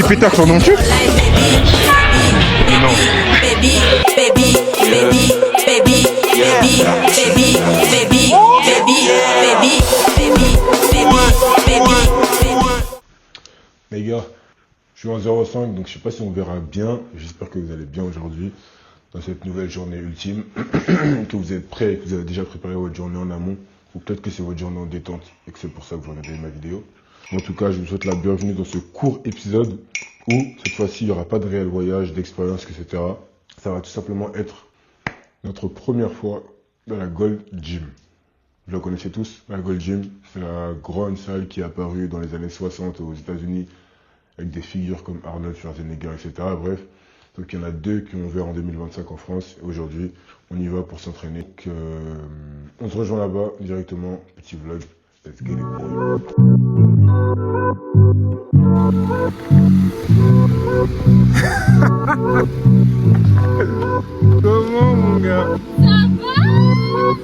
DJ Pétard, ton nom tu? Non. Les gars, je suis en 0,5 donc je sais pas si on verra bien. J'espère que vous allez bien aujourd'hui dans cette nouvelle journée ultime. Que vous êtes prêts, que vous avez déjà préparé votre journée en amont. Ou peut-être que c'est votre journée en détente et que c'est pour ça que vous regardez ma vidéo. En tout cas, je vous souhaite la bienvenue dans ce court épisode où, cette fois-ci, il n'y aura pas de réel voyage, d'expérience, etc. Ça va tout simplement être notre première fois dans la Gold Gym. Vous la connaissez tous, la Gold Gym. C'est la grande salle qui est apparue dans les années 60 aux États-Unis avec des figures comme Arnold Schwarzenegger, etc. Bref, donc il y en a deux qui ont ouvert en 2025 en France. Et aujourd'hui, on y va pour s'entraîner. Donc, on se rejoint là-bas directement. Petit vlog. Let's get it. Comment mon gars? Ça va?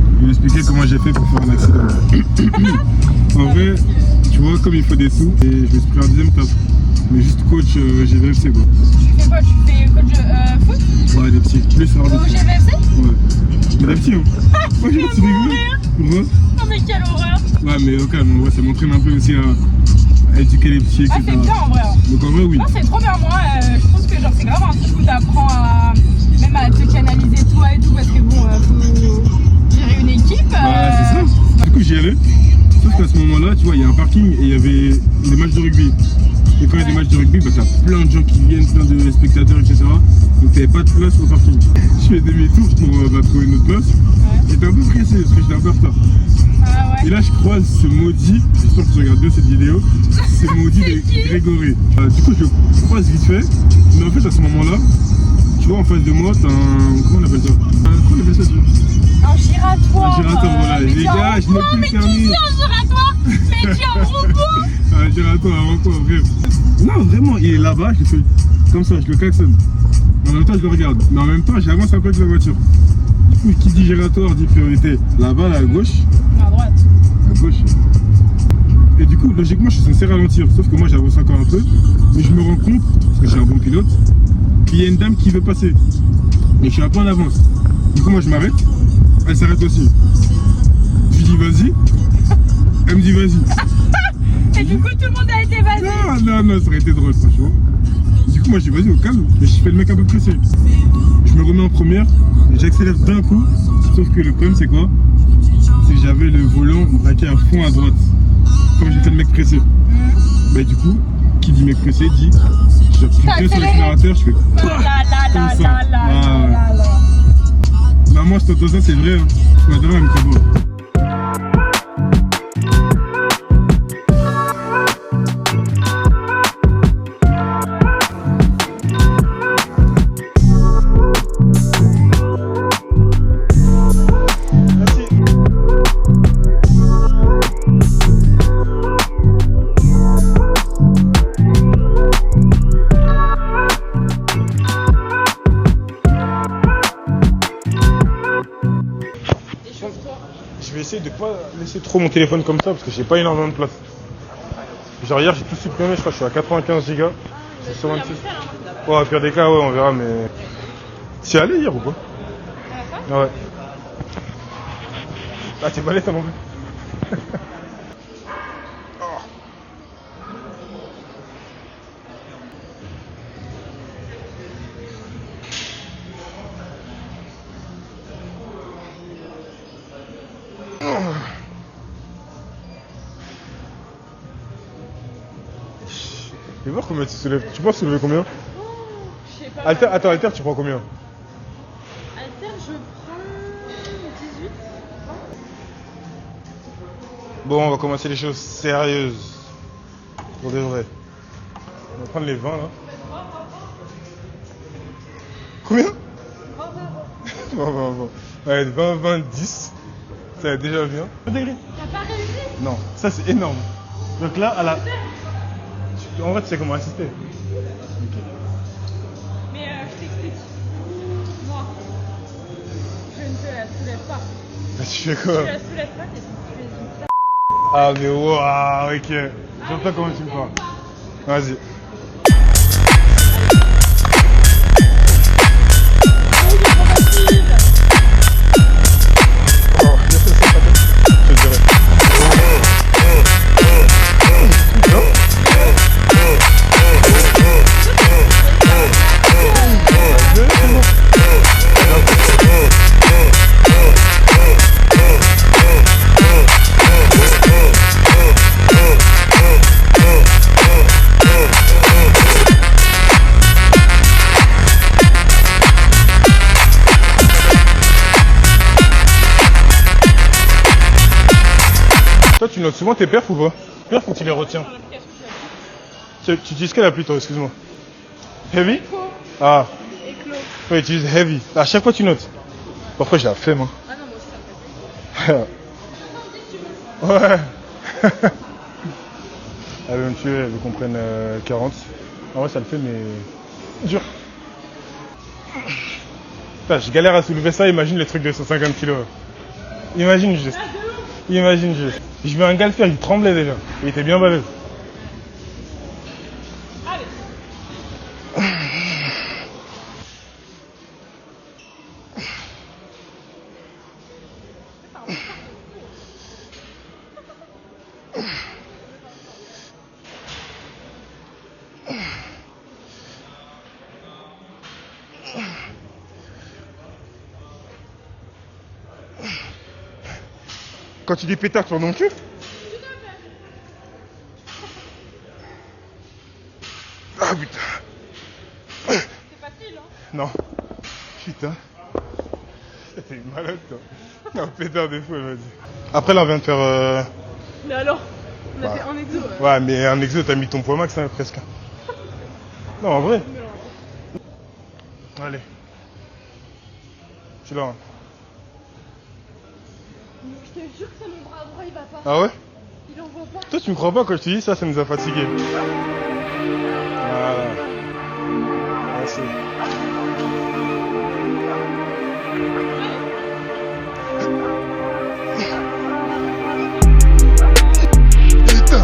Je vais expliquer comment j'ai fait pour faire un accident. En vrai, tu vois, comme il faut des sous, et je me suis pris un deuxième taf. Mais juste coach GVFC quoi. Tu fais quoi? Tu fais coach foot? Ouais, des petits. Plus Au GVFC? Ouais. Mais des petits, hein. Moi j'ai des petits dégueux. Ouais. Non mais quelle horreur! Ouais, mais ok, mais ouais, ça m'entraîne un peu aussi à éduquer les petits, etc. Ah c'est bien en vrai. Donc en vrai, oui. Non c'est trop bien, moi je pense que genre c'est grave un truc où t'apprends à même à te canaliser toi et tout parce que bon faut gérer une équipe. Ouais, c'est ça. Du coup j'y allais. Sauf qu'à ce moment-là, tu vois, il y a un parking et il y avait des matchs de rugby. Et quand il y a des matchs de rugby, bah, t'as plein de gens qui viennent, plein de spectateurs, etc. Donc t'avais pas de place au parking. Je fais demi-tour pour trouver une autre place. Ouais. J'étais un peu pressé parce que j'étais un peu en retard. Ah ouais. Et là je croise ce maudit, j'espère que tu regardes bien cette vidéo, ce maudit de Grégory. Du coup je le croise vite fait, mais en fait à ce moment-là, tu vois en face de moi t'as un... Comment on appelle ça? Comment on appelle ça tu vois? Un giratoire. Un giratoire, voilà. Les gars, je n'ai plus le permis. Mais qui dit un giratoire? Mais qui un robot? Un giratoire avant quoi, frère? Non, vraiment, il est là-bas, je le fais comme ça, je le klaxonne. En même temps, je le regarde. Mais en même temps, j'avance un peu avec la voiture. Du coup, qui dit giratoire dit priorité. Là-bas, là, à gauche. À droite. À gauche. Et du coup, logiquement, je suis censé ralentir. Sauf que moi, j'avance encore un peu. Mais je me rends compte, parce que je suis un bon pilote, qu'il y a une dame qui veut passer. Mais je suis un peu en avance. Du coup, moi, je m'arrête. Elle s'arrête aussi. Je lui dis vas-y. Elle me dit vas-y. Et du coup tout le monde a été vas-y. Non, ça aurait été drôle franchement. Du coup moi je dis vas-y au calme. Mais je fais le mec un peu pressé. Je me remets en première. J'accélère d'un coup. Sauf que le problème c'est quoi? C'est que j'avais le volant braqué à fond à droite. Comme j'ai fait le mec pressé. Bah du coup, qui dit mec pressé dit j'appuie sur l'accélérateur, je fais comme ça. Maman, je t'entends ça, c'est vrai. Hein. Madame, elle me croit pas. Je vais essayer de pas laisser trop mon téléphone comme ça parce que j'ai pas énormément de place. Genre hier j'ai tout supprimé, je crois que je suis à 95 Go. C'est 126. Ouais, au pire des cas, ouais, on verra, mais. Tu es allé hier ou quoi? Ouais. Ah, t'es balèze, ça non plus. Je vais voir combien tu soulèves. Tu penses soulever combien? Je sais pas. Attends, Alter, tu prends combien? Alter, je prends 18. Bon, on va commencer les choses sérieuses. Pour de vrai. On va prendre les 20 là. Combien? 20. Ouais, 20, 10. Ça va déjà bien. T'as pas réussi? Non, ça c'est énorme. Donc là, à la... En vrai, tu sais comment assister. Okay. Mais je t'explique. Moi, Tu fais quoi? Tu la soulèves pas, mais tu es une sale. Ah mais waouh, ok. J'entends comment tu me parles. Vas-y. Toi, tu notes souvent tes perfs ou pas? Perfs quand tu les retiens. Tu utilises quelle appli toi, excuse-moi? Heavy? Ah. Éclos. Ouais, tu utilises Heavy. À chaque fois tu notes. Parfois j'ai la flemme. Hein. Ah non, moi aussi ça me fait. Ouais. Elle veut me tuer, elle veut qu'on prenne 40. En vrai ça le fait mais dur. Putain, je galère à soulever ça, imagine les trucs de 150 kg. Imagine juste. Imagine juste. Je mets un gars le faire, il tremblait déjà. Il était bien balèze. Allez. Quand tu dis pétard, tu vas dans le cul? Ah putain. C'est facile, hein? Non. Putain. T'es malade toi. Non, pétard des fous, vas-y. Après là on vient de faire... Mais alors, on a Bah. fait un exo. Ouais mais un exo t'as mis ton poids max hein, presque. Non en vrai. Allez. Je suis là. Hein. Je te jure que c'est mon bras droit, il va pas. Ah ouais? Il en voit pas. Toi tu me crois pas quand je te dis ça, ça nous a fatigués. Voilà. Merci. Putain.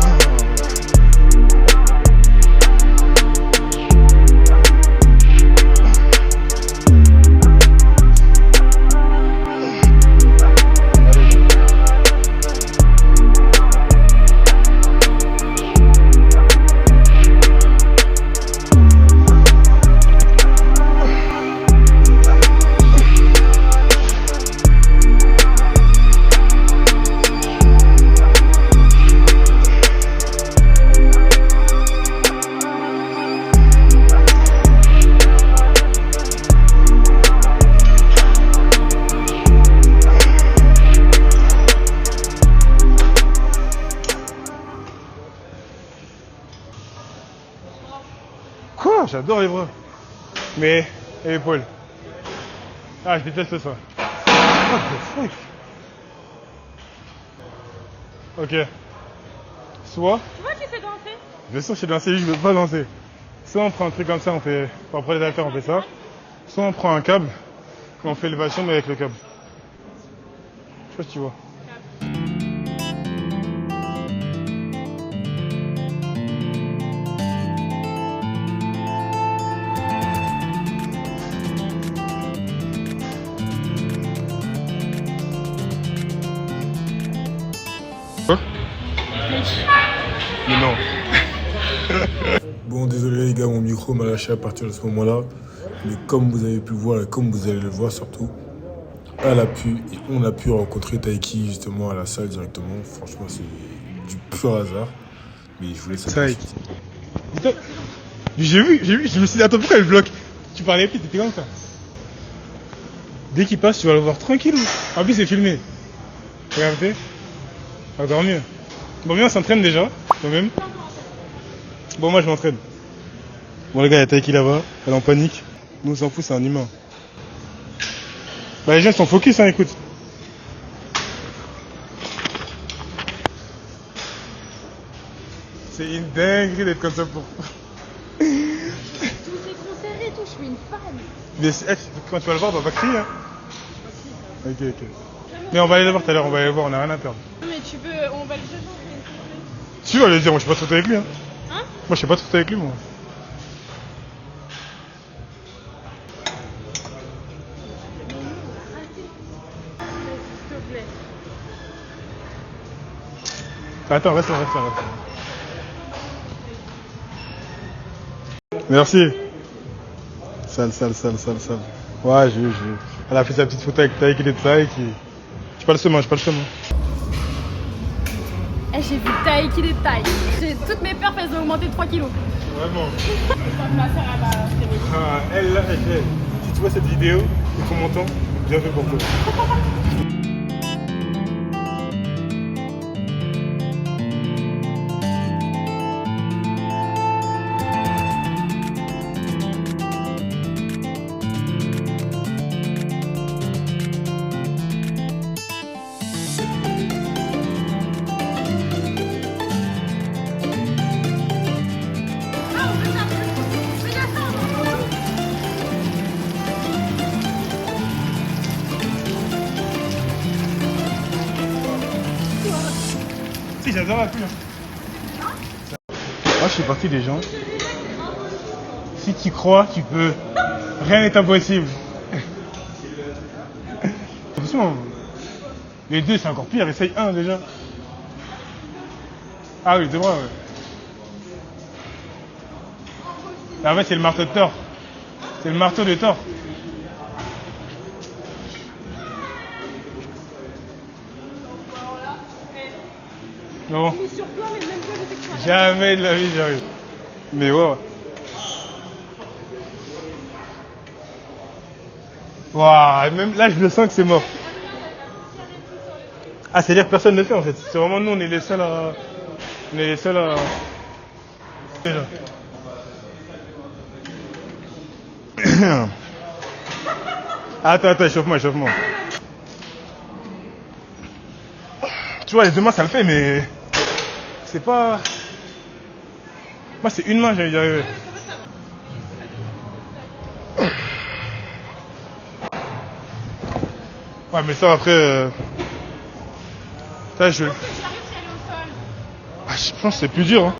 Quoi? J'adore les bras. Mais, et l'épaule. Ah, je déteste ça. What the fuck? Ok. Soit, Tu vois qui sait danser? bien sûr, je sais danser, je veux pas danser. Soit on prend un truc comme ça, on fait, pour prendre les affaires, on fait ça. Soit on prend un câble, et on fait l'élévation, mais avec le câble. Je sais pas si tu vois. Quoi? Mais non. Bon, désolé les gars, mon micro m'a lâché à partir de ce moment-là. Mais comme vous avez pu le voir et comme vous allez le voir surtout, on a pu rencontrer Taiki justement à la salle directement. Franchement, c'est du pur hasard. Mais je voulais savoir. J'ai vu, je me suis dit, attends, pourquoi elle bloque? Tu parlais plus, t'étais comme ça. Dès qu'il passe, tu vas le voir tranquille. En plus, c'est filmé. Regardez. Encore mieux. Bon, bien, on s'entraîne déjà, quand même. Bon, moi, je m'entraîne. Bon, les gars, il y a Taiki là-bas. Elle est en panique. Nous, on s'en fout, c'est un humain. Bah, les gens sont focus, hein, écoute. C'est une dinguerie d'être comme ça pour... Tout c'est trop serré et tout, je suis une fan. Mais quand tu vas le voir, on va pas crier, hein. Ok. Jamais Mais on va aller le voir tout à l'heure, on va aller le voir, on a rien à perdre. Non, mais tu peux, on va le chercher. Tu vas le dire, moi je sais pas de photo avec lui. Hein. Hein? Moi je sais pas de photo avec lui, moi. S'il te plaît. Attends, reste là. Merci. Sale. Ouais, j'ai vu. Elle a fait sa petite photo avec Taïk et ça et qui... J'ai pas le seum. Eh, j'ai vu taille qui détaille. Toutes mes perfs, elles ont augmenté de 3 kilos. Vraiment. Ma soeur, elle va Elle là, si tu vois cette vidéo, et qu'on m'entend, bien fait pour toi. Si, j'adore la pluie. Moi, je fais partie des gens. Si tu crois, tu peux. Rien n'est impossible. Attention, les deux, c'est encore pire. Essaye un déjà. Ah oui, c'est vrai, ouais. En fait, c'est le marteau de Thor. C'est le marteau de Thor. Non. Jamais de la vie j'arrive. Mais ouais. Waouh, même là je le sens que c'est mort. Ah, c'est-à-dire que personne ne le fait en fait. C'est vraiment nous, on est les seuls à... Déjà. Attends, échauffe-moi. Tu vois, les deux mains ça le fait, mais... C'est pas... Moi c'est une main, j'ai envie d'y arriver. Ouais, mais ça après... Ça je... Si j'arrive si elle est au sol. Ah, je pense que c'est plus dur. Hein.